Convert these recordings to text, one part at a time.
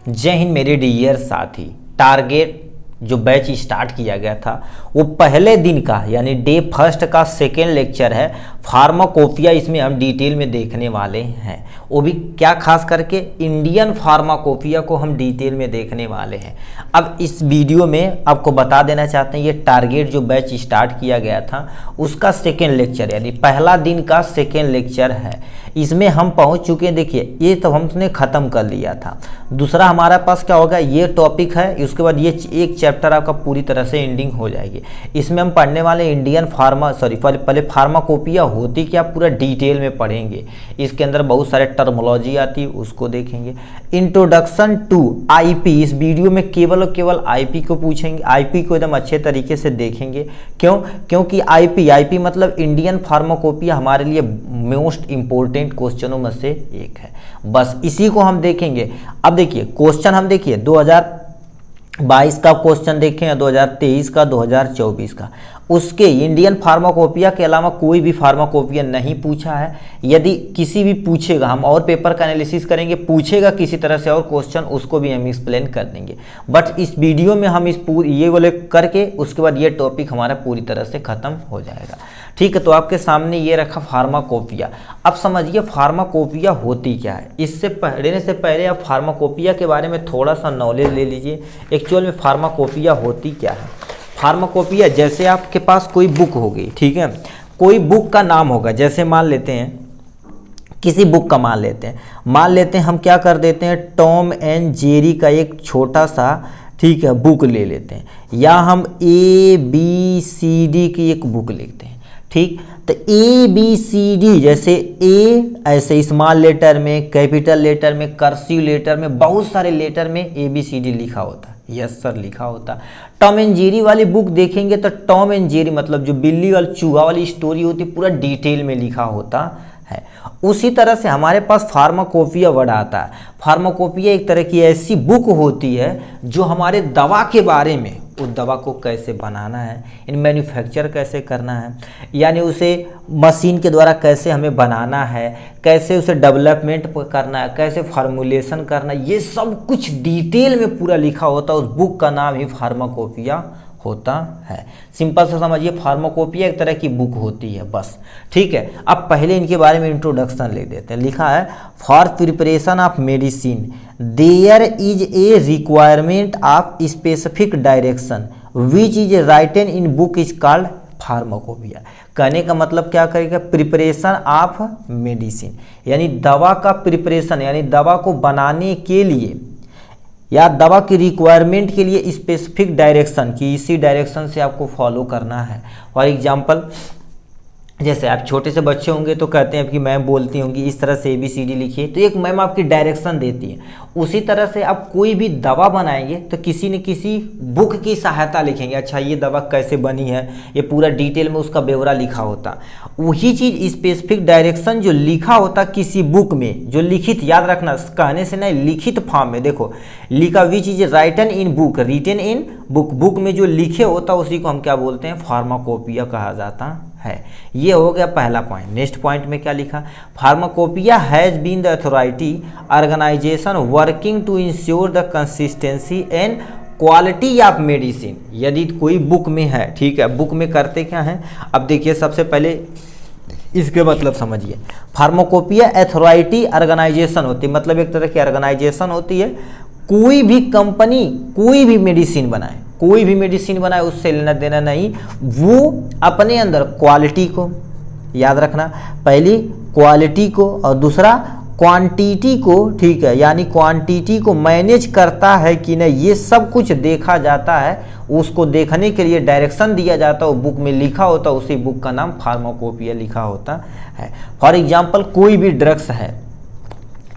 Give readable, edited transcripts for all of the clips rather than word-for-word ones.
जय हिंद मेरे डियर साथी। टारगेट जो बैच स्टार्ट किया गया था वो पहले दिन का यानी डे फर्स्ट का सेकेंड लेक्चर है फार्माकोपिया। इसमें हम डिटेल में देखने वाले हैं, वो भी क्या खास करके इंडियन फार्माकोपिया को हम डिटेल में देखने वाले हैं। अब इस वीडियो में आपको बता देना चाहते हैं ये टारगेट जो बैच स्टार्ट किया गया था उसका सेकेंड लेक्चर यानी पहला दिन का सेकेंड लेक्चर है। इसमें हम पहुंच चुके हैं। देखिए ये तो हमने ख़त्म कर लिया था। दूसरा हमारे पास क्या होगा, ये टॉपिक है, उसके बाद ये एक चैप्टर आपका पूरी तरह से एंडिंग हो जाएगी। इसमें हम पढ़ने वाले इंडियन पहले फार्माकोपिया होती क्या पूरा डिटेल में पढ़ेंगे। इसके अंदर बहुत सारे टर्मोलॉजी आती है उसको देखेंगे। इंट्रोडक्शन टू आईपी, इस वीडियो में केवल और केवल आईपी को पूछेंगे, आईपी को एकदम अच्छे तरीके से देखेंगे। क्योंकि आईपी मतलब इंडियन फार्माकोपिया हमारे लिए मोस्ट इंपॉर्टेंट क्वेश्चनों में से एक है। बस इसी को हम देखेंगे। अब देखिए क्वेश्चन हम देखिए 2022 का क्वेश्चन देखें या 2023 का, 2024 का। उसके इंडियन फार्माकोपिया के अलावा कोई भी फार्माकोपिया नहीं पूछा है। यदि किसी भी पूछेगा हम और पेपर का एनालिसिस करेंगे, पूछेगा किसी तरह से और क्वेश्चन उसको भी हम एक्सप्लेन कर देंगे। बट इस वीडियो में हम ये वाले करके उसके बाद ये टॉपिक हमारा पूरी तरह से खत्म हो जाएगा। ठीक है, तो आपके सामने ये रखा फार्माकोपिया। अब समझिए फार्माकोपिया होती क्या है। इससे पढ़ने से पहले आप फार्माकोपिया के बारे में थोड़ा सा नॉलेज ले लीजिए। एक्चुअल में फार्माकोपिया होती क्या है। फार्माकोपिया जैसे आपके पास कोई बुक होगी, ठीक है, कोई बुक का नाम होगा। जैसे मान लेते हैं किसी बुक का मान लेते हैं हम क्या कर देते हैं, टॉम एंड जेरी का एक छोटा सा, ठीक है, बुक ले लेते हैं, या हम ABCD की एक बुक लिखते हैं। ठीक, तो ABCD जैसे ए ऐसे स्मॉल लेटर में, कैपिटल लेटर में, कर्सिव लेटर में, बहुत सारे लेटर में ABCD लिखा होता है। यस सर लिखा होता। टॉम एंड जेरी वाली बुक देखेंगे तो टॉम एंड जेरी मतलब जो बिल्ली और चूहा वाली स्टोरी होती है पूरा डिटेल में लिखा होता है। उसी तरह से हमारे पास फार्माकोपिया वर्ड आता है। फार्माकोपिया एक तरह की ऐसी बुक होती है जो हमारे दवा के बारे में, उस दवा को कैसे बनाना है, इन मैन्युफैक्चर कैसे करना है, यानी उसे मशीन के द्वारा कैसे हमें बनाना है, कैसे उसे डेवलपमेंट करना है, कैसे फार्मूलेशन करना है, ये सब कुछ डिटेल में पूरा लिखा होता है। उस बुक का नाम ही फार्माकोपिया होता है। सिंपल से समझिए फार्माकोपिया एक तरह की बुक होती है बस। ठीक है, अब पहले इनके बारे में इंट्रोडक्शन ले देते हैं। लिखा है for preparation of medicine there is a requirement of specific direction which is written in book is called pharmacopoeia. कहने का मतलब क्या करेगा, प्रिपरेशन ऑफ मेडिसिन यानी दवा का प्रिपरेशन यानी दवा को बनाने के लिए या दवा की रिक्वायरमेंट के लिए स्पेसिफिक डायरेक्शन की, इसी डायरेक्शन से आपको फॉलो करना है। फॉर एग्जांपल जैसे आप छोटे से बच्चे होंगे तो कहते हैं कि मैम बोलती होंगी इस तरह से ABCD लिखिए, तो एक मैम आपकी डायरेक्शन देती है। उसी तरह से आप कोई भी दवा बनाएंगे तो किसी न किसी बुक की सहायता लिखेंगे। अच्छा ये दवा कैसे बनी है, ये पूरा डिटेल में उसका ब्यौरा लिखा होता। वही चीज़ स्पेसिफिक डायरेक्शन जो लिखा होता किसी बुक में, जो लिखित, याद रखना कहने से नहीं, लिखित फॉर्म में देखो लिखा, which is written in book, written in book, book में जो लिखे होता उसी को हम क्या बोलते हैं, फार्माकोपिया कहा जाता है। ये हो गया पहला पॉइंट। नेक्स्ट पॉइंट में क्या लिखा, pharmacopoeia has been the authority organization working to ensure the consistency and quality of medicine. यदि कोई बुक में है, ठीक है, बुक में करते क्या है, अब देखिए सबसे पहले इसके मतलब समझिए। फार्माकोपिया अथॉरिटी ऑर्गेनाइजेशन होती है, मतलब एक तरह की ऑर्गेनाइजेशन होती है। कोई भी कंपनी कोई भी मेडिसिन बनाए उससे लेना देना नहीं, वो अपने अंदर क्वालिटी को, याद रखना, पहली क्वालिटी को और दूसरा क्वांटिटी को, ठीक है, यानी क्वांटिटी को मैनेज करता है कि नहीं, ये सब कुछ देखा जाता है। उसको देखने के लिए डायरेक्शन दिया जाता है, वो बुक में लिखा होता है, उसी बुक का नाम फार्माकोपिया लिखा होता है। फॉर एग्जाम्पल कोई भी ड्रग्स है,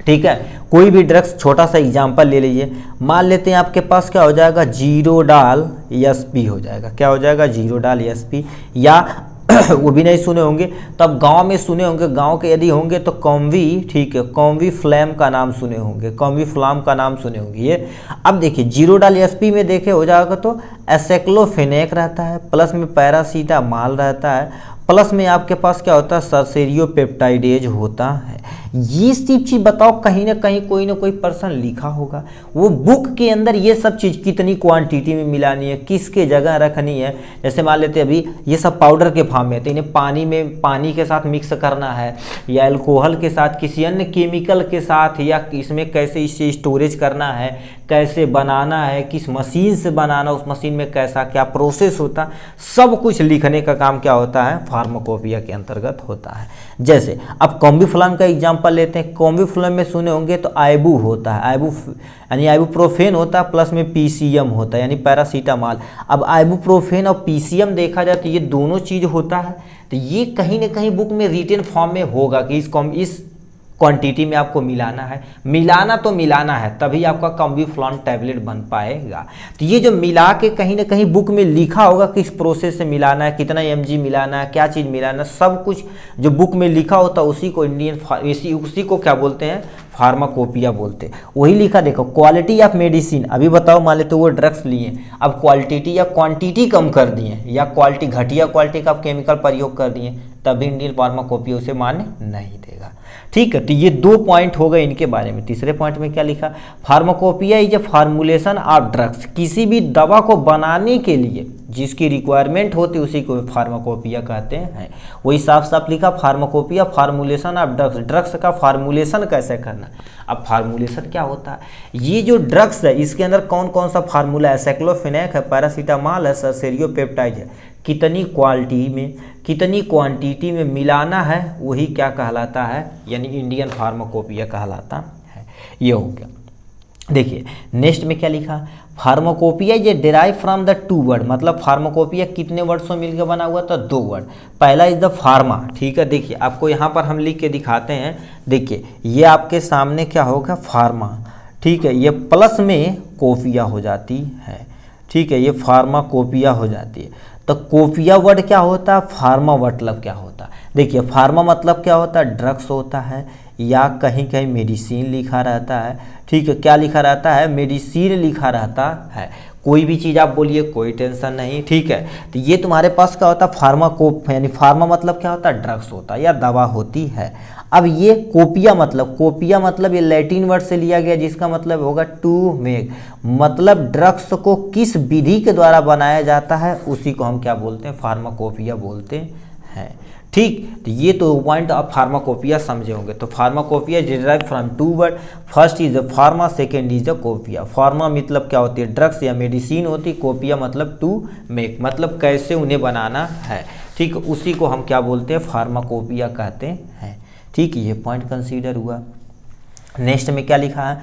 ठीक है, कोई भी ड्रग्स, छोटा सा एग्जांपल ले लीजिए। मान लेते हैं आपके पास क्या हो जाएगा, जीरोडाल SP हो जाएगा। क्या हो जाएगा, जीरोडाल SP, या वो भी नहीं सुने होंगे तो अब गांव में सुने होंगे, गांव के यदि होंगे तो कॉम्वी, ठीक है, कॉम्वी फ्लैम का नाम सुने होंगे, कॉम्वी फ्लाम का नाम सुने होंगे ये। अब देखिए जीरोडाल SP में देखे हो जाएगा तो एसाइक्लोफेनेक रहता है, प्लस में पैरासीटामॉल रहता है, प्लस में आपके पास क्या होता है, सर्सेरियोपेप्टाइडेज होता है। ये सब चीज़ बताओ, कहीं ना कोई पर्सन लिखा होगा वो बुक के अंदर ये सब चीज़ कितनी क्वांटिटी में मिलानी है, किसके जगह रखनी है। जैसे मान लेते अभी ये सब पाउडर के फॉर्म में, तो इन्हें पानी के साथ मिक्स करना है या अल्कोहल के साथ, किसी अन्य केमिकल के साथ, या इसमें कैसे इसे स्टोरेज करना है, कैसे बनाना है, किस मशीन से बनाना, उस मशीन में कैसा क्या प्रोसेस होता, सब कुछ लिखने का काम क्या होता है, फार्माकोपिया के अंतर्गत होता है। जैसे अब कॉम्बिफ्लाम का एग्जांपल लेते हैं। कॉम्बिफ्लाम में सुने होंगे तो आइबू होता है, यानी आइबुप्रोफेन होता है, प्लस में पीसीएम होता है यानी पैरासीटामॉल। अब आइबुप्रोफेन और पीसीएम देखा जाए तो ये दोनों चीज़ होता है, तो ये कहीं ना कहीं बुक में रिटन फॉर्म में होगा कि इस क्वांटिटी में आपको मिलाना है, मिलाना है तभी आपका कॉम्बिफ्लॉन टैबलेट बन पाएगा। तो ये जो मिला के कहीं ना कहीं बुक में लिखा होगा किस प्रोसेस से मिलाना है, कितना mg मिलाना है, क्या चीज़ मिलाना है, सब कुछ जो बुक में लिखा होता है उसी को उसी को क्या बोलते हैं, फार्माकोपिया बोलते हैं। वही लिखा देखो, क्वालिटी ऑफ मेडिसिन। अभी बताओ मान लेते वो ड्रग्स लिए, अब क्वालिटी या क्वांटिटी कम कर दिए, या क्वालिटी घटिया क्वालिटी का केमिकल प्रयोग कर दिए, तभी इंडियन फार्माकोपिया उसे मान्य नहीं देगा। ठीक है, तो ये 2 पॉइंट हो गए इनके बारे में। तीसरे पॉइंट में क्या लिखा, pharmacopoeia is a formulation of drugs. किसी भी दवा को बनाने के लिए जिसकी रिक्वायरमेंट होती है उसी को फार्माकोपिया कहते हैं। वही साफ साफ लिखा, pharmacopoeia formulation of drugs, drugs का फार्मूलेशन कैसे करना। अब फार्मूलेशन क्या होता है, ये जो ड्रग्स है इसके अंदर कौन कौन सा फार्मूला है, साइक्लोफेनेक है, पैरासीटामॉल है, सेरियोपेप्टाइड है, कितनी क्वांटिटी में मिलाना है, वही क्या कहलाता है, यानी इंडियन फार्माकोपिया कहलाता है। ये हो गया। देखिए नेक्स्ट में क्या लिखा, फार्माकोपिया ये डिराइव फ्रॉम द 2 वर्ड, मतलब फार्माकोपिया कितने वर्ड से मिलकर बना हुआ था, 2 वर्ड। पहला इज द फार्मा, ठीक है, देखिए आपको यहाँ पर हम लिख के दिखाते हैं। देखिए ये आपके सामने क्या होगा, फार्मा, ठीक है, ये प्लस में कोपिया हो जाती है, ठीक है, ये फार्माकोपिया हो जाती है। तो कोपिया वर्ड क्या होता है, फार्मा मतलब क्या होता है। देखिए फार्मा मतलब क्या होता है, ड्रग्स होता है, या कहीं कहीं मेडिसिन लिखा रहता है, ठीक है, क्या लिखा रहता है, मेडिसिन लिखा रहता है। कोई भी चीज़ आप बोलिए, कोई टेंशन नहीं, ठीक है। तो ये तुम्हारे पास क्या होता है, फार्माकोप, यानी फार्मा मतलब क्या होता है, ड्रग्स होता है या दवा होती है। अब ये कोपिया मतलब ये लैटिन वर्ड से लिया गया, जिसका मतलब होगा टू मेक, मतलब ड्रग्स को किस विधि के द्वारा बनाया जाता है उसी को हम क्या बोलते हैं, फार्माकोपिया बोलते हैं। ठीक, तो ये तो पॉइंट आप फार्माकोपिया समझे होंगे। तो pharmacopoeia derive from 2 word, first is the pharma, second is the copia. Pharma मतलब क्या होती है, ड्रग्स या मेडिसिन होती, कोपिया मतलब टू मेक, मतलब कैसे उन्हें बनाना है, ठीक, उसी को हम क्या बोलते हैं, फार्माकोपिया कहते हैं। ठीक, ये पॉइंट कंसीडर हुआ। नेक्स्ट में क्या लिखा है,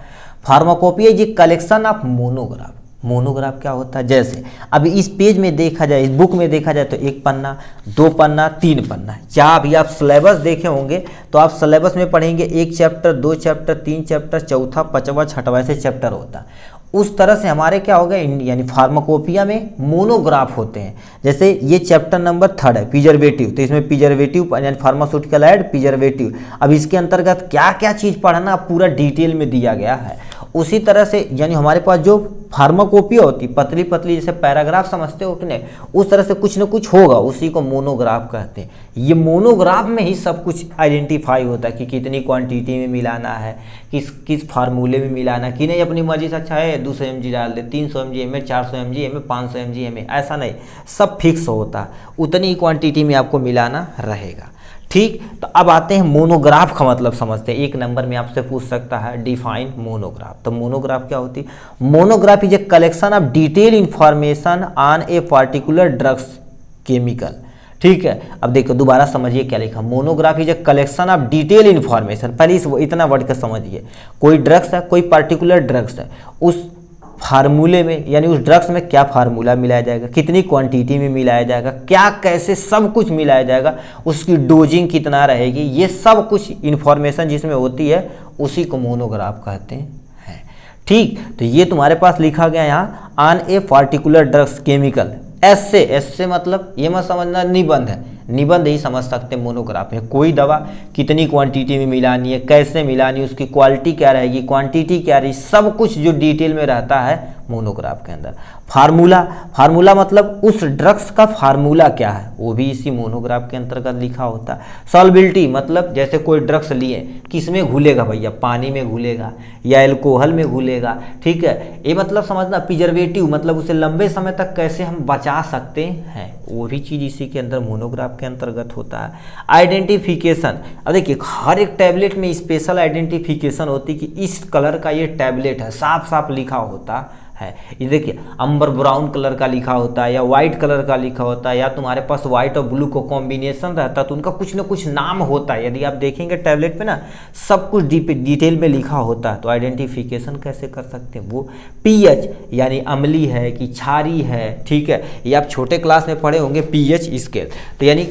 pharmacopoeia is a collection of monograph. Monograph क्या होता है, जैसे अभी इस पेज में देखा जाए, इस बुक में देखा जाए तो 1 पन्ना, 2 पन्ना, 3 पन्ना, या अभी आप सिलेबस देखे होंगे तो आप सिलेबस में पढ़ेंगे 1 चैप्टर, 2 चैप्टर, 3 चैप्टर, चौथा, 5वां, 6वां ऐसे चैप्टर होता है। उस तरह से हमारे क्या होगा, यानी फार्माकोपिया में मोनोग्राफ होते हैं। जैसे ये चैप्टर नंबर 3 है, प्रिजर्वेटिव, तो इसमें प्रिजर्वेटिव यानी फार्मास्यूटिकल एड प्रिजर्वेटिव, अब इसके अंतर्गत क्या क्या चीज़ पढ़ना पूरा डिटेल में दिया गया है। उसी तरह से यानी हमारे पास जो फार्माकोपिया होती, पतली पतली जैसे पैराग्राफ समझते हो कि नहीं, उस तरह से कुछ न कुछ होगा, उसी को मोनोग्राफ कहते हैं। ये मोनोग्राफ में ही सब कुछ आइडेंटिफाई होता है कि कितनी क्वांटिटी में मिलाना है, किस फार्मूले में मिलाना है, कि नहीं अपनी मर्जी से अच्छा है 200 mg डाल दे, 300 mg में, 400 mg में, 500 mg में, ऐसा नहीं, सब फिक्स होता है, उतनी क्वांटिटी में आपको मिलाना रहेगा। ठीक, तो अब आते हैं मोनोग्राफ का मतलब समझते हैं। 1 नंबर में आपसे पूछ सकता है डिफाइन मोनोग्राफ। तो मोनोग्राफ क्या होती है, monograph is a collection of detail information on a particular drugs chemical. ठीक है, अब देखो दोबारा समझिए क्या लिखा, monograph is a collection of detail information. पहले इतना वर्ड का समझिए, कोई ड्रग्स है, कोई पार्टिकुलर ड्रग्स है, उस फार्मूले में यानी उस ड्रग्स में क्या फार्मूला मिलाया जाएगा, कितनी क्वांटिटी में मिलाया जाएगा, क्या कैसे सब कुछ मिलाया जाएगा, उसकी डोजिंग कितना रहेगी, ये सब कुछ इन्फॉर्मेशन जिसमें होती है उसी को मोनोग्राफ कहते हैं। ठीक, तो ये तुम्हारे पास लिखा गया यहाँ on a particular drugs chemical. S से मतलब ये मत समझना निबंध है, निबंध ही समझ सकते हैं मोनोग्राफ में। कोई दवा कितनी क्वांटिटी में मिलानी है, कैसे मिलानी है, उसकी क्वालिटी क्या रहेगी, क्वांटिटी क्या रहेगी, सब कुछ जो डिटेल में रहता है मोनोग्राफ के अंदर। फार्मूला मतलब उस ड्रग्स का फार्मूला क्या है वो भी इसी मोनोग्राफ के अंतर्गत लिखा होता है। सॉल्बिलिटी मतलब जैसे कोई ड्रग्स लिए किस में घुलेगा भैया, पानी में घुलेगा या एल्कोहल में घुलेगा, ठीक है। ये मतलब समझना। प्रिजर्वेटिव मतलब उसे लंबे समय तक कैसे हम बचा सकते हैं, वो भी चीज़ इसी के अंदर मोनोग्राफ के अंतर्गत होता है। आइडेंटिफिकेशन, अब देखिए हर एक टैबलेट में स्पेशल आइडेंटिफिकेशन होती कि इस कलर का ये टैबलेट है, साफ साफ लिखा होता है। ये देखिए अंबर ब्राउन कलर का लिखा होता है या वाइट कलर का लिखा होता है, या तुम्हारे पास व्हाइट और ब्लू को कॉम्बिनेशन रहता है तो उनका कुछ ना कुछ नाम होता है। यदि आप देखेंगे टैबलेट पे ना सब कुछ डिटेल में लिखा होता है, तो आइडेंटिफिकेशन कैसे कर सकते हैं वो। पीएच यानी अम्ली है कि क्षारी है, ठीक है। ये आप छोटे क्लास में पढ़े होंगे पीएच स्केल। तो यानी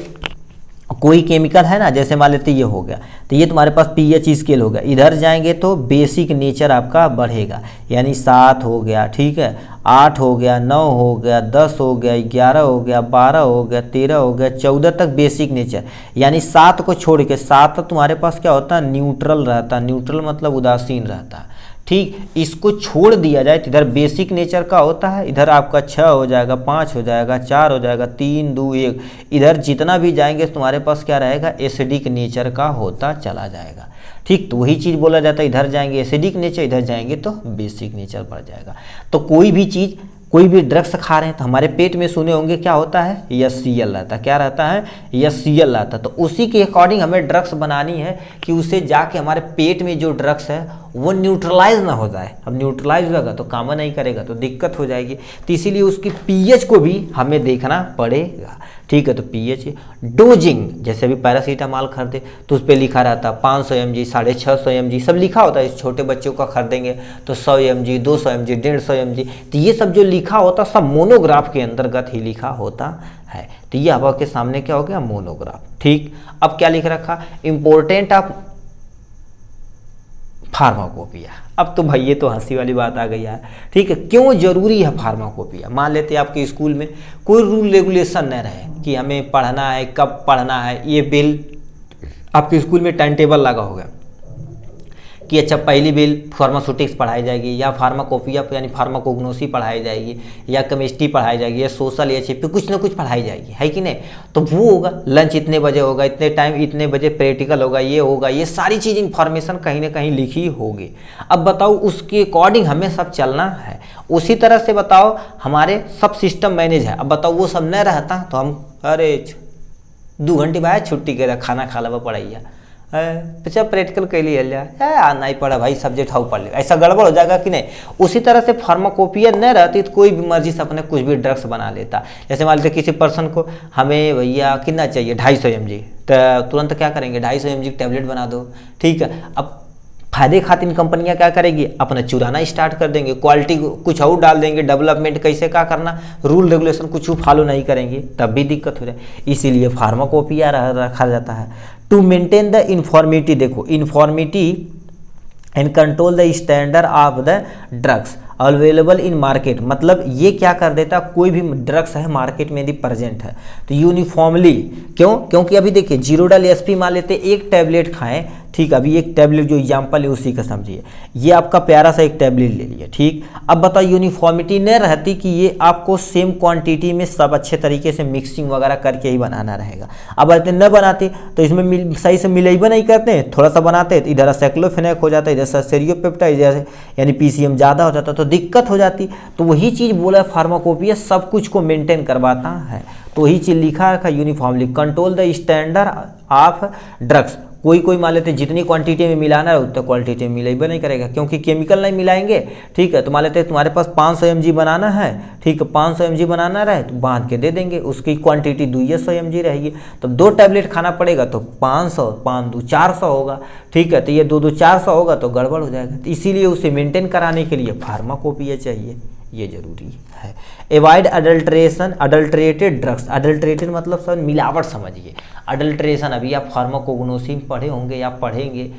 कोई केमिकल है ना, जैसे मान लेते ये हो गया तो ये तुम्हारे पास पीएच स्केल हो गया। इधर जाएंगे तो बेसिक नेचर आपका बढ़ेगा, यानी 7 हो गया, ठीक है, 8 हो गया, 9 हो गया, 10 हो गया, 11 हो गया, 12 हो गया, 13 हो गया, 14 तक बेसिक नेचर। यानी 7 को छोड़ के 7 तुम्हारे पास क्या होता है, न्यूट्रल रहता है। न्यूट्रल मतलब उदासीन रहता है, ठीक। इसको छोड़ दिया जाए तो इधर बेसिक नेचर का होता है, इधर आपका 6 हो जाएगा, 5 हो जाएगा, 4 हो जाएगा, 3 2 1। इधर जितना भी जाएंगे तुम्हारे पास क्या रहेगा, एसिडिक नेचर का होता चला जाएगा, ठीक। तो वही चीज़ बोला जाता है, इधर जाएंगे एसिडिक नेचर, इधर जाएंगे तो बेसिक नेचर बढ़ जाएगा। तो कोई भी चीज़, कोई भी ड्रग्स खा रहे हैं तो हमारे पेट में सुने होंगे क्या होता है, HCl रहता है। क्या रहता है, HCl रहता है। तो उसी के अकॉर्डिंग हमें ड्रग्स बनानी है कि उसे जाके हमारे पेट में जो ड्रग्स है वो न्यूट्रलाइज ना हो जाए। अब न्यूट्रलाइज होगा तो काम नहीं करेगा तो दिक्कत हो जाएगी। तो इसीलिए उसकी पीएच को भी हमें देखना पड़ेगा, ठीक है। तो पीएच डोजिंग, जैसे अभी पैरासीटामॉल खरीदे तो उस पर लिखा रहता है 500 mg, 650 mg सब लिखा होता है। इस छोटे बच्चों का खरीदेंगे तो 100 mg, 200 mg, 150 mg, तो ये सब जो लिखा होता सब मोनोग्राफ के अंतर्गत ही लिखा होता है। तो ये अब आपके सामने क्या हो गया, मोनोग्राफ, ठीक। अब क्या लिख रखा, इंपॉर्टेंट ऑफ फार्माकोपिया। अब तो भाई ये तो हंसी वाली बात आ गई यार, ठीक है। क्यों जरूरी है फार्माकोपिया। मान लेते आपके स्कूल में कोई रूल रेगुलेशन न रहे कि हमें पढ़ना है, कब पढ़ना है, ये बिल आपके स्कूल में टाइम टेबल लगा होगा कि अच्छा पहली बिल फार्मास्यूटिक्स पढ़ाई जाएगी या फार्माकोपिया यानी फार्माकोग्नोसी पढ़ाई जाएगी या केमिस्ट्री पढ़ाई जाएगी या सोशल या चिप कुछ ना कुछ पढ़ाई जाएगी, है कि नहीं। तो वो होगा लंच इतने बजे होगा, इतने टाइम इतने बजे प्रैक्टिकल होगा, ये होगा, ये सारी चीज़ इन्फॉर्मेशन कहीं ना कहीं लिखी होगी। अब बताओ उसके अकॉर्डिंग हमें सब चलना है। उसी तरह से बताओ हमारे सब सिस्टम मैनेज है। अब बताओ वो सब न रहता तो हम अरे 2 घंटे बाद छुट्टी के खाना खा ला पढ़ाइया अच्छा प्रैक्टिकल के लिए नहीं पढ़ा भाई सब्जेक्ट हाउ पढ़ ले, ऐसा गड़बड़ हो जाएगा कि नहीं। उसी तरह से फार्माकोपिया न रहती तो कोई भी मर्जी से अपने कुछ भी ड्रग्स बना लेता। जैसे मान लेते किसी पर्सन को हमें भैया कितना चाहिए 250 mg, तो तुरंत क्या करेंगे 250 mg टैबलेट बना दो, ठीक है। अब फायदे खातिर कंपनियां क्या करेगी, अपना चुराना स्टार्ट कर देंगे, क्वालिटी कुछ और डाल देंगे, डेवलपमेंट कैसे क्या करना, रूल रेगुलेशन कुछ फॉलो नहीं करेंगे, तब भी दिक्कत हो जाए। इसीलिए फार्माकोपिया रखा जाता है टू मेंटेन द इन्फॉर्मिटी। देखो infirmity and control the standard of the drugs available in market. मतलब ये क्या कर देता, कोई भी ड्रग्स है मार्केट में यदि प्रेजेंट है तो यूनिफॉर्मली, क्योंकि अभी देखिए जीरोडाल एसपी मान लेते एक टैबलेट खाएं, ठीक। अभी एक टैबलेट जो एग्जाम्पल है उसी का समझिए, ये आपका प्यारा सा एक टैबलेट ले लिया, ठीक। अब बताओ यूनिफॉर्मिटी न रहती कि ये आपको सेम क्वांटिटी में सब अच्छे तरीके से मिक्सिंग वगैरह करके ही बनाना रहेगा। अब अगर न बनाते तो इसमें सही से मिलेबा नहीं करते, थोड़ा सा बनाते तो इधर साइक्लोफेनेक हो जाता है, इधर सेरियोपेप्टाइड यानी पीसीएम ज़्यादा हो जाता तो दिक्कत हो जाती। तो वही चीज़ बोला फार्माकोपिया सब कुछ को मेंटेन करवाता है। तो वही चीज़ लिखा रखा uniformly control the standard of drugs. कोई मान लेते जितनी क्वांटिटी में मिलाना है उतना क्वांटिटी में मिलेबा नहीं करेगा, क्योंकि केमिकल नहीं मिलाएंगे, ठीक है। तो मान लेते तुम्हारे पास 500 mg बनाना है, ठीक है, 500 mg बनाना रहे तो बांध के दे देंगे, उसकी क्वांटिटी 200 mg रहेगी। तो 2 टैबलेट खाना पड़ेगा तो 500 5 2 400 होगा, ठीक है। तो ये 2 2 400 होगा तो गड़बड़ हो जाएगा। तो इसीलिए उसे मेंटेन कराने के लिए फार्माकोपिया चाहिए, ये जरूरी है। Avoid adulteration adulterated drugs. Adulterated मतलब सब मिलावट समझिए। अडल्ट्रेशन अभी आप फार्माकोग्नोसी में पढ़े होंगे या पढ़ेंगे,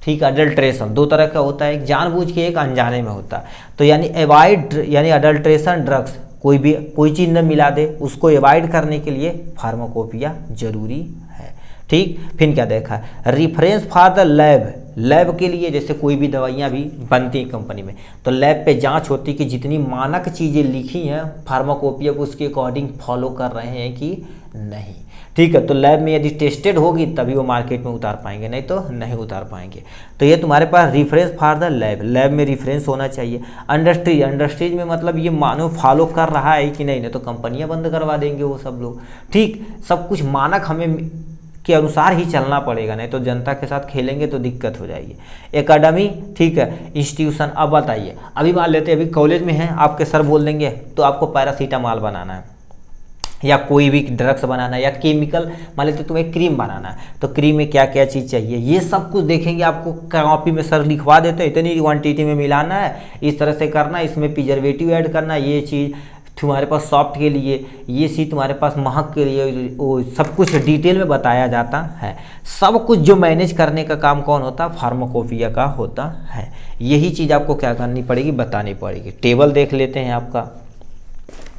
ठीक। अडल्ट्रेशन 2 तरह का होता है, एक जानबूझ के एक अनजाने में होता है। तो यानी एवॉइड यानी अडल्ट्रेशन ड्रग्स, कोई चीज़ न मिला दे, उसको एवॉइड करने के लिए फार्माकोपिया जरूरी है, ठीक। फिर क्या देखा, reference for the lab lab के लिए जैसे कोई भी दवाइयाँ भी बनती हैं कंपनी में, तो लैब पे जांच होती है कि जितनी मानक चीज़ें लिखी हैं फार्माकोपिया को उसके अकॉर्डिंग फॉलो कर रहे हैं कि नहीं। ठीक है, तो लैब में यदि टेस्टेड होगी तभी वो मार्केट में उतार पाएंगे, नहीं तो नहीं उतार पाएंगे। तो ये तुम्हारे पास reference for the lab, lab में रेफरेंस होना चाहिए। इंडस्ट्रीज, इंडस्ट्रीज में मतलब ये मानो फॉलो कर रहा है कि नहीं, तो कंपनियां बंद करवा देंगे वो सब लोग। ठीक, सब कुछ मानक हमें के अनुसार ही चलना पड़ेगा, नहीं तो जनता के साथ खेलेंगे तो दिक्कत हो जाएगी। एकेडमी, ठीक है, इंस्टीट्यूशन। अब बताइए, अभी मान लेते हैं अभी कॉलेज में हैं, आपके सर बोल देंगे तो आपको पैरासीटामॉल बनाना है या कोई भी ड्रग्स बनाना है या केमिकल, मान लेते तुम्हें क्रीम बनाना है, तो क्रीम में क्या क्या चीज़ चाहिए ये सब कुछ देखेंगे। आपको कॉपी में सर लिखवा देते हैं इतनी क्वांटिटी में मिलाना है, इस तरह से करना है, इसमें प्रिजर्वेटिव ऐड करना है, ये चीज़ तुम्हारे पास सॉफ्ट के लिए, ये चीज़ तुम्हारे पास महक के लिए, वो सब कुछ डिटेल में बताया जाता है। सब कुछ जो मैनेज करने का काम कौन होता है, फार्माकोपिया का होता है। यही चीज़ आपको क्या करनी पड़ेगी, बतानी पड़ेगी। टेबल देख लेते हैं आपका,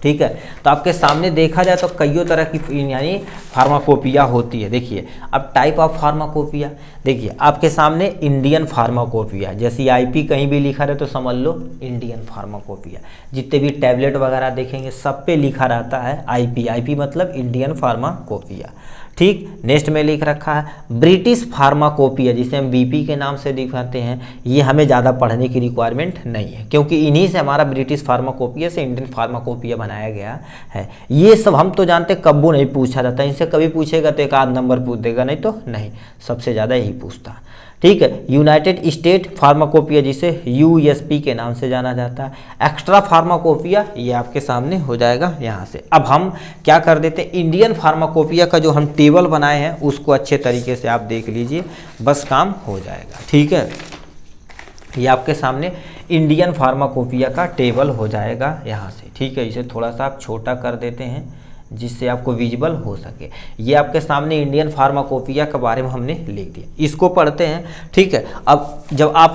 ठीक है। तो आपके सामने देखा जाए तो कईयों तरह की यानी फार्माकोपिया होती है। देखिए अब टाइप ऑफ फार्माकोपिया, देखिए आपके सामने इंडियन फार्माकोपिया, जैसे आईपी कहीं भी लिखा रहे तो समझ लो इंडियन फार्माकोपिया। जितने भी टैबलेट वगैरह देखेंगे सब पे लिखा रहता है आईपी, आईपी मतलब इंडियन फार्माकोपिया। ठीक, नेक्स्ट में लिख रखा है ब्रिटिश फार्माकोपिया, जिसे हम बीपी के नाम से दिखाते हैं। ये हमें ज़्यादा पढ़ने की रिक्वायरमेंट नहीं है, क्योंकि इन्हीं से हमारा ब्रिटिश फार्माकोपिया से इंडियन फार्माकोपिया बनाया गया है। ये सब हम तो जानते, कब्बू नहीं पूछा जाता, इनसे कभी पूछेगा तो एक आध नंबर पूछ देगा, नहीं तो नहीं, सबसे ज़्यादा यही पूछता। ठीक है, यूनाइटेड स्टेट फार्माकोपिया, जिसे यूएसपी के नाम से जाना जाता है। एक्स्ट्रा फार्माकोपिया ये आपके सामने हो जाएगा यहाँ से। अब हम क्या कर देते हैं, इंडियन फार्माकोपिया का जो हम टेबल बनाए हैं उसको अच्छे तरीके से आप देख लीजिए, बस काम हो जाएगा। ठीक है, ये आपके सामने इंडियन फार्माकोपिया का टेबल हो जाएगा यहाँ से। ठीक है, इसे थोड़ा सा आप छोटा कर देते हैं जिससे आपको विजिबल हो सके। ये आपके सामने इंडियन फार्माकोपिया के बारे में हमने लिख दिया, इसको पढ़ते हैं। ठीक है, अब जब आप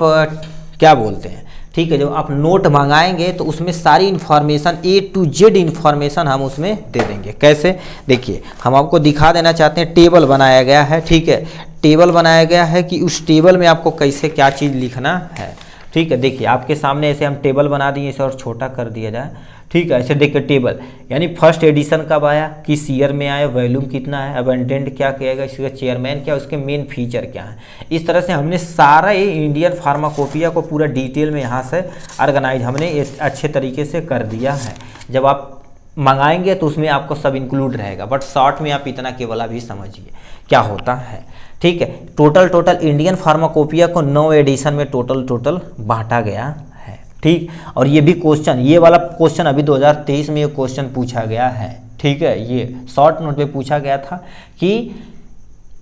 क्या बोलते हैं, ठीक है, जब आप नोट मंगाएंगे तो उसमें सारी information A to Z information हम उसमें दे देंगे। कैसे, देखिए हम आपको दिखा देना चाहते हैं, टेबल बनाया गया है। ठीक है, टेबल बनाया गया है कि उस टेबल में आपको कैसे क्या चीज़ लिखना है। ठीक है, देखिए आपके सामने ऐसे हम टेबल बना दिए, इसे और छोटा कर दिया जाए। ठीक है, ऐसे देखिए टेबल, यानी फर्स्ट एडिशन कब आया, किस ईयर में आया, वॉल्यूम कितना है, अबेंडेंट क्या कहेगा, इसका चेयरमैन क्या, उसके मेन फीचर क्या है। इस तरह से हमने सारा ये इंडियन फार्माकोपिया को पूरा डिटेल में यहाँ से ऑर्गेनाइज हमने अच्छे तरीके से कर दिया है। जब आप मंगाएंगे तो उसमें आपको सब इंक्लूड रहेगा, बट शॉर्ट में आप इतना केवल अभी समझिए क्या होता है। ठीक है, टोटल इंडियन फार्माकोपिया को 9 एडिशन में टोटल बांटा गया है। ठीक, और ये भी क्वेश्चन, ये वाला क्वेश्चन अभी 2023 में ये क्वेश्चन पूछा गया है। ठीक है, ये शॉर्ट नोट पे पूछा गया था कि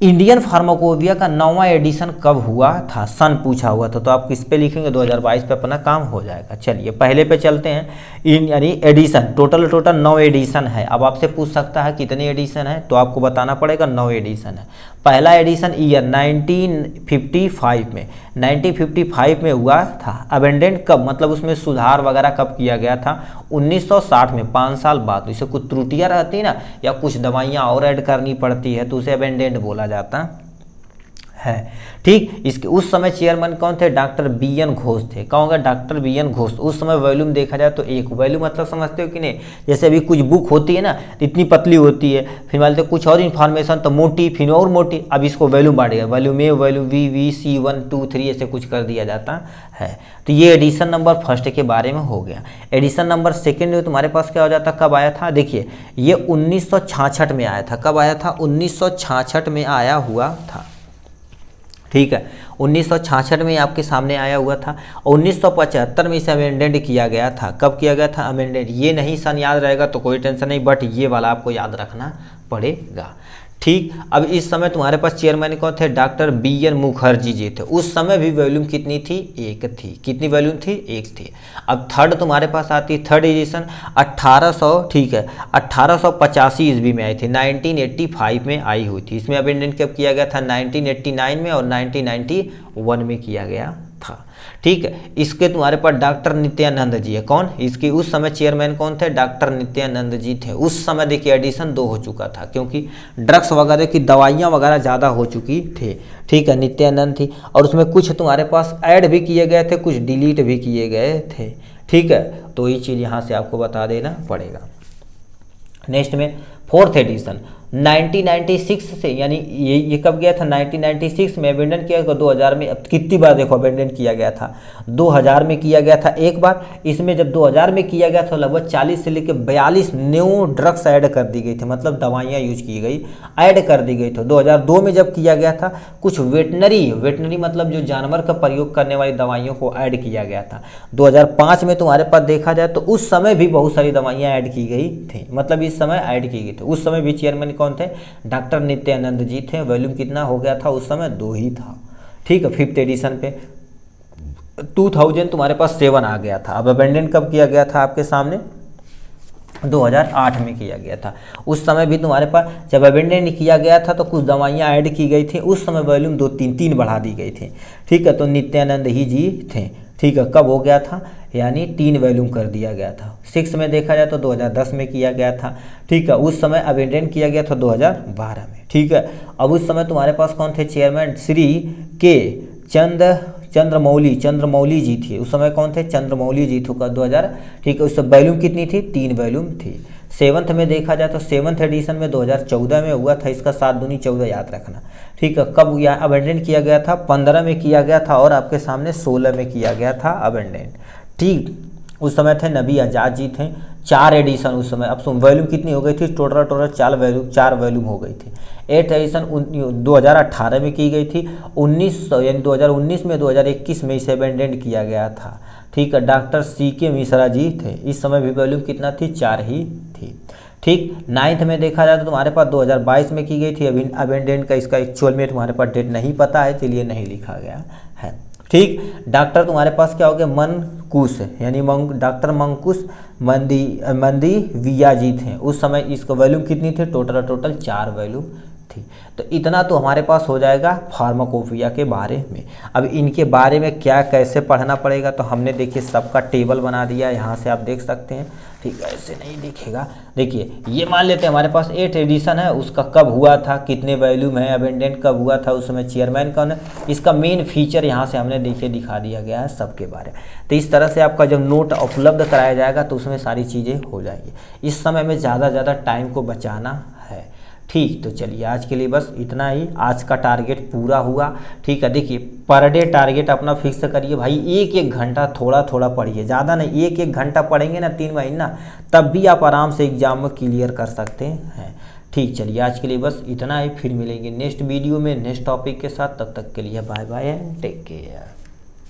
इंडियन फार्माकोपिया का 9वां एडिशन कब हुआ था, सन पूछा हुआ था। तो आप किस पे लिखेंगे, 2022 पे अपना काम हो जाएगा। चलिए पहले पे चलते हैं, यानी एडिशन, टोटल 9 एडिशन है। अब आपसे पूछ सकता है कितने एडिशन है, तो आपको बताना पड़ेगा 9 एडिशन है। पहला एडिशन ईयर 1955 में, 1955 में हुआ था। अबेंडेंट कब, मतलब उसमें सुधार वगैरह कब किया गया था, 1960 में, 5 साल बाद। इसे कुछ त्रुटियां रहती ना या कुछ दवाइयां और ऐड करनी पड़ती है तो उसे अबेंडेंट बोला जाता है। ठीक, इसके उस समय चेयरमैन कौन थे, डॉक्टर BN घोष थे। कौन होगा, डॉक्टर BN घोष। उस समय वॉल्यूम देखा जाए तो एक वॉल्यूम मतलब समझते हो कि नहीं, जैसे अभी कुछ बुक होती है ना तो इतनी पतली होती है, फिर मान लेते कुछ और इन्फॉर्मेशन तो मोटी, फिर और मोटी। अब इसको वॉल्यूम बांटेगा, volume A, volume B, VC 1 2 3 ऐसे कुछ कर दिया जाता है। तो ये एडिशन नंबर फर्स्ट के बारे में हो गया। एडिशन नंबर सेकेंड में तुम्हारे पास क्या हो जाता, कब आया था, देखिए ये 1966 में आया था। कब आया था, 1966 में आया हुआ था। ठीक है, 1966 में आपके सामने आया हुआ था। 1975 में इसे अमेंडेड किया गया था। कब किया गया था, अमेंडेड। ये नहीं सन याद रहेगा तो कोई टेंशन नहीं, बट ये वाला आपको याद रखना पड़ेगा। ठीक, अब इस समय तुम्हारे पास चेयरमैन कौन थे, डॉक्टर BN मुखर्जी जी थे। उस समय भी वॉल्यूम कितनी थी, 1 थी। कितनी वॉल्यूम थी, 1 थी। अब थर्ड तुम्हारे पास आती है, थर्ड एडिशन 1800, ठीक है, 1885 ईस्वी में आई थी, 1985 में आई हुई थी। इसमें अमेंडमेंट कब किया गया था, 1989 में और 1991 में किया गया था। ठीक है। इसके तुम्हारे पास डॉक्टर नित्यानंद जी है, कौन इसके उस समय चेयरमैन कौन थे, डॉक्टर नित्यानंद जी थे। उस समय देखिए एडिशन 2 हो चुका था, क्योंकि ड्रग्स वगैरह की दवाइयाँ वगैरह ज़्यादा हो चुकी थी, ठीक है, नित्यानंद थी। और उसमें कुछ तुम्हारे पास ऐड भी किए गए थे, कुछ डिलीट भी किए गए थे, ठीक है। तो ये चीज़ यहाँ से आपको बता देना पड़ेगा। नेक्स्ट में 4th एडिशन 1996 से, यानी ये कब गया था, 1996 में अबेंडन किया गया, 2000 में। अब कितनी बार देखो अबेंडन किया गया था, 2000 में किया गया था एक बार। इसमें जब 2000 में किया गया था लगभग 40 से लेकर 42 न्यू ड्रग्स ऐड कर दी गई थी, मतलब दवाइयाँ यूज की गई, ऐड कर दी गई थी। 2002 में जब किया गया था कुछ वेटनरी मतलब जो जानवर का प्रयोग करने वाली दवाइयों को ऐड किया गया था। 2005 में तुम्हारे पास देखा जाए तो उस समय भी बहुत सारी दवाइयाँ ऐड की गई थी, मतलब इस समय ऐड की गई थी। उस समय भी चेयरमैन कौन थे, डॉक्टर नित्यानंद जी थे। वॉल्यूम कितना हो गया था उस समय, 2 ही था, ठीक है। 5th एडिशन पे 2000 तुम्हारे पास 7 आ गया था। अब अबेंडन कब किया गया था आपके सामने, 2008 में किया गया था। उस समय भी तुम्हारे पास जब अबेंडन किया गया था तो कुछ दवाइयाँ ऐड की गई थी, उस समय वॉल्यूम 2-3 बढ़ा दी गई थी, ठीक है। तो नित्यानंद ही जी थे, ठीक है। कब हो गया था, यानी 3 वॉल्यूम कर दिया गया था। 6 में देखा जाए तो 2010 में किया गया था, ठीक है। उस समय अबेंडन किया गया था 2012 में, ठीक है। अब उस समय तुम्हारे पास कौन थे चेयरमैन, श्री के चंद्रमौली जी थी। उस समय कौन थे, चंद्रमौली जी थे, 2000, ठीक है। उस समय वॉल्यूम कितनी थी, 3 वॉल्यूम थी। 7th में देखा जाए तो 7th एडिशन में 2014 में हुआ था, इसका 7 दूनी 14 याद रखना, ठीक है। कब यह अबेंडन किया गया था, 15 में किया गया था, और आपके सामने 16 में किया गया था अबेंडन, ठीक। उस समय थे नबी आज़ाद जी थे। 4 एडिशन उस समय, अब वॉल्यूम कितनी हो गई थी, टोटल 4 वॉल्यूम हो गई थी। 8th एडिशन 2018 में की गई थी। 2019 में 2021 में इसे अबेंडन किया गया था, ठीक है। डॉक्टर CK मिश्रा जी थे। इस समय भी वॉल्यूम कितना थी, 4 ही थी, ठीक। 9th में देखा जाए तो तुम्हारे पास 2022 में की गई थी अबेंडन का, इसका एक्चुअल में तुम्हारे पास डेट नहीं पता है, चलिए नहीं लिखा गया है, ठीक। डॉक्टर तुम्हारे पास क्या हो गया, मनकुश, यानी डॉक्टर मंकुश मंदिविया जी थे। उस समय इसका वॉल्यूम कितनी थी, टोटल 4 वॉल्यूम थी। तो इतना तो हमारे पास हो जाएगा फार्माकोपिया के बारे में। अब इनके बारे में क्या कैसे पढ़ना पड़ेगा, तो हमने देखिए सबका टेबल बना दिया, यहाँ से आप देख सकते हैं, ठीक है। ऐसे नहीं दिखेगा, देखिए ये मान लेते हैं हमारे पास 8th एडिशन है, उसका कब हुआ था, कितने वॉल्यूम है, अबेंडन कब हुआ था, उस समय चेयरमैन कौन है, इसका मेन फीचर यहाँ से हमने देखिए दिखा दिया गया है सबके बारे में। तो इस तरह से आपका जब नोट उपलब्ध कराया जाएगा तो उसमें सारी चीज़ें हो जाएंगी। इस समय में ज़्यादा टाइम को बचाना है, ठीक। तो चलिए आज के लिए बस इतना ही, आज का टारगेट पूरा हुआ, ठीक है। देखिए पर डे टारगेट अपना फिक्स करिए भाई, 1-1 घंटा थोड़ा पढ़िए, ज़्यादा नहीं, 1-1 घंटा पढ़ेंगे ना 3 महीना, तब भी आप आराम से एग्जाम में क्लियर कर सकते हैं, ठीक। चलिए आज के लिए बस इतना ही, फिर मिलेंगे नेक्स्ट वीडियो में नेक्स्ट टॉपिक के साथ, तब तक के लिए bye bye and take care.